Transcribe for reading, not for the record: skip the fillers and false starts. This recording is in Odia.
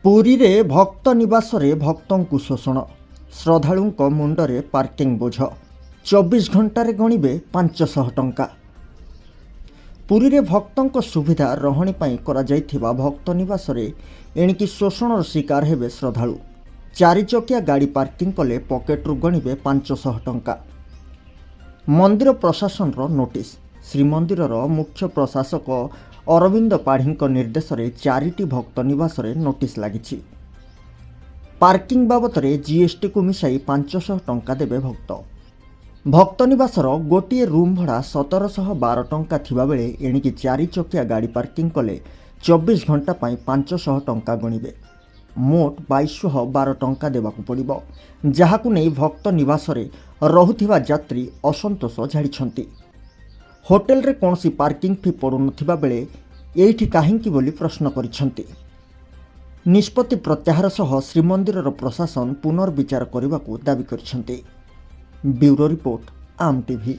ପୁରୀରେ ଭକ୍ତ ନିବାସରେ ଭକ୍ତଙ୍କୁ ଶୋଷଣ, ଶ୍ରଦ୍ଧାଳୁଙ୍କ ମୁଣ୍ଡରେ ପାର୍କିଂ ବୋଝ, 24 ଘଣ୍ଟାରେ ଗଣିବେ 500 ଟଙ୍କା। ପୁରୀରେ ଭକ୍ତଙ୍କ ସୁବିଧା ରହଣି ପାଇଁ କରାଯାଇଥିବା ଭକ୍ତ ନିବାସରେ ଏଣିକି ଶୋଷଣର ଶିକାର ହେବେ ଶ୍ରଦ୍ଧାଳୁ। 4 ଚକିଆ ଗାଡ଼ି ପାର୍କିଂ କଲେ ପକେଟରୁ ଗଣିବେ 500 ଟଙ୍କା। ମନ୍ଦିର ପ୍ରଶାସନର ନୋଟିସ୍। ଶ୍ରୀମନ୍ଦିରର ମୁଖ୍ୟ ପ୍ରଶାସକ ଅରବିନ୍ଦ ପାଢ଼ୀଙ୍କ ନିର୍ଦ୍ଦେଶରେ 4ଟି ଭକ୍ତ ନିବାସରେ ନୋଟିସ୍ ଲାଗିଛି। ପାର୍କିଂ ବାବଦରେ ଜିଏସ୍ଟିକୁ ମିଶାଇ 500 ଟଙ୍କା ଦେବେ ଭକ୍ତ। ଭକ୍ତ ନିବାସର ଗୋଟିଏ ରୁମ୍ ଭଡ଼ା 1712 ଟଙ୍କା ଥିବାବେଳେ ଏଣିକି 4 ଚକିଆ ଗାଡ଼ି ପାର୍କିଂ କଲେ 24 ଘଣ୍ଟା ପାଇଁ 500 ଟଙ୍କା ଗଣିବେ। ମୋଟ 2212 ଟଙ୍କା ଦେବାକୁ ପଡ଼ିବ, ଯାହାକୁ ନେଇ ଭକ୍ତ ନିବାସରେ ରହୁଥିବା ଯାତ୍ରୀ ଅସନ୍ତୋଷ ଝାଡ଼ିଛନ୍ତି। ହୋଟେଲରେ କୌଣସି ପାର୍କିଂ ଫି ପଡ଼ୁନଥିବା ବେଳେ ଏଇଠି କାହିଁକି ବୋଲି ପ୍ରଶ୍ନ କରିଛନ୍ତି। ନିଷ୍ପତ୍ତି ପ୍ରତ୍ୟାହାର ସହ ଶ୍ରୀମନ୍ଦିରର ପ୍ରଶାସନ ପୁନର୍ବିଚାର କରିବାକୁ ଦାବି କରିଛନ୍ତି। ବ୍ୟୁରୋ ରିପୋର୍ଟ, ଆମ ଟିଭି।